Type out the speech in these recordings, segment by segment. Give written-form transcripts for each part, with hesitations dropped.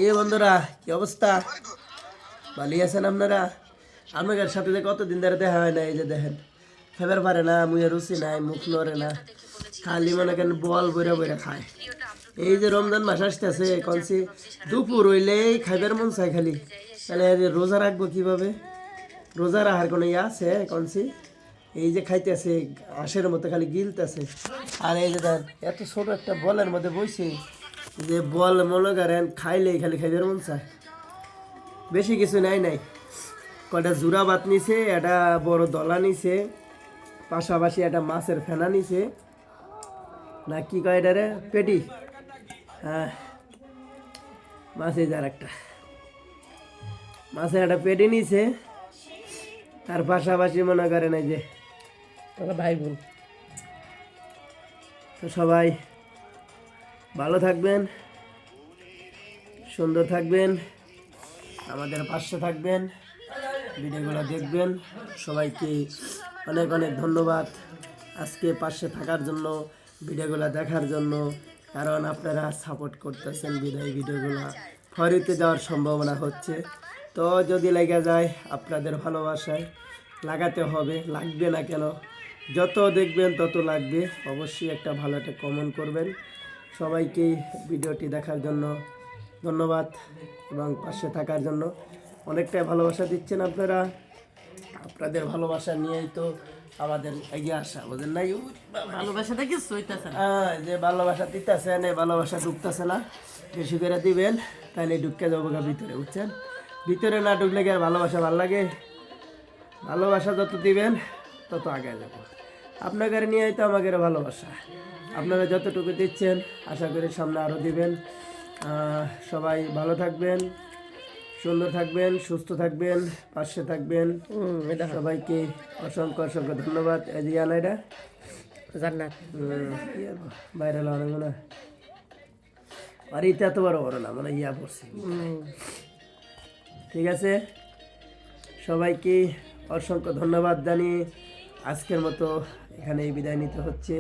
এ বন্ধুরা কি অবস্থা? ভালো আছেন আপনারা? আপনাদের সাথে যে কতদিন ধরে দেখা হয় না, এই যে দেখেন খাবার পারে না, মুখে রুচি নাই, মুখ নড়ে না, খালি মনে করেন বল বইরা বইরা খায়। এই যে রমজান মাস আসতেছে, কনসি দুপুর হইলেই খাইবার মন চায় খালি। তাহলে রোজা রাখবো কিভাবে? রোজা রাখার কোনো ইয়ে আছে কনসি? এই যে খাইতেছে আঁশের মতো খালি গিলতেছে। আর এই যে দেন এত ছোট একটা বলের মধ্যে বইছে, যে বল মনে করেন খাইলেই খালি খাইবার মন চায়। বেশি কিছু নাই। কয়টা জুরা ভাত নিছে, একটা বড় দলা নিছে, পাশাপাশি একটা মাছের ফেনা নিছে, না কি কয় এটা রে, পেটি। হ্যাঁ, মাছের যার একটা মাছের একটা পেটি নিছে। তার পাশাপাশি মনে করেন এই যে ভাই বোন। তো সবাই ভালো থাকবেন, সুন্দর থাকবেন, আমাদের পাশে থাকবেন, ভিডিওগুলো দেখবেন। সবাইকে অনেক অনেক ধন্যবাদ আজকে পাশে থাকার জন্য, ভিডিওগুলো দেখার জন্য। কারণ আপনারা সাপোর্ট করতেছেন বিদায় ভিডিওগুলো ফরিতে যাওয়ার সম্ভাবনা হচ্ছে। তো যদি লেগে যায় আপনাদের ভালোবাসায় লাগাতে হবে, লাগবে না কেন? যত দেখবেন তত লাগবে। অবশ্যই একটা ভালো একটা কমেন্ট করবেন। সবাইকেই ভিডিওটি দেখার জন্য ধন্যবাদ এবং পাশে থাকার জন্য অনেকটাই ভালোবাসা দিচ্ছেন আপনারা। আপনাদের ভালোবাসা নিয়েই তো আমাদের এগিয়ে আসা, বুঝেন নাই? ভালোবাসাটা কিছু হইতাছে না। যে ভালোবাসা দিতেছেন, এই ভালোবাসা ঢুকতেছে না। বেশি করে দিবেন, তাহলে ঢুকে যাবো গা ভিতরে, বুঝছেন? ভিতরে না ঢুকলে কি আর ভালোবাসা ভালো লাগে? ভালোবাসা যত দিবেন তত আগে যাব। আপনাদের নিয়েই তো আমাদের ভালোবাসা। আপনারা যতটুকু দিচ্ছেন আশা করি সামনে আরও দিবেন। সবাই ভালো থাকবেন, সুন্দর থাকবেন, সুস্থ থাকবেন, পাশে থাকবেন। সবাইকে অসংখ্য অসংখ্য ধন্যবাদ। এদিকে আনা এটা জান্নাত বাইরে লাগানো না, আর এটা এত বড় বড় না, মানে ইয়া পড়ছি। ঠিক আছে, সবাইকে অসংখ্য ধন্যবাদ জানিয়ে আজকের মতো এখানেই বিদায় নিতে হচ্ছে।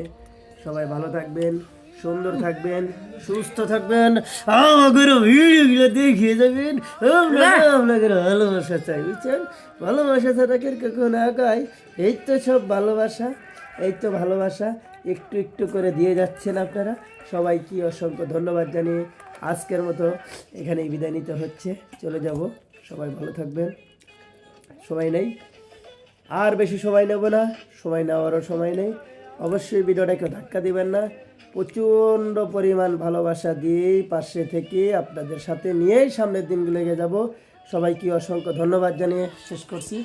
সবাই ভালো থাকবেন, সুন্দর থাকবেন, সুস্থ থাকবেন। আমাদের ভিডিওগুলো দেখিয়ে যাবেন। আপনাদের ভালোবাসা চাই, বুঝছেন? ভালোবাসা ছাড়া কেউ কখন আগায়? এই তো সব ভালোবাসা, এই তো ভালোবাসা একটু একটু করে দিয়ে যাচ্ছেন আপনারা। সবাইকে অসংখ্য ধন্যবাদ জানিয়ে আজকের মতো এখানেই বিদায় নিতে হচ্ছে, চলে যাব। সবাই ভালো থাকবেন। সময় নেই, আর বেশি সময় নেব না, সময় নেওয়ারও সময় নেই। অবশ্যই ভিডিওটাকে ধাক্কা দিবেন না, প্রচণ্ড পরিমাণ ভালোবাসা দিয়েই পাশে থেকে আপনাদের সাথে নিয়েই সামনের দিনগুলো এগিয়ে যাব। সবাইকে অসংখ্য ধন্যবাদ জানিয়ে শেষ করছি।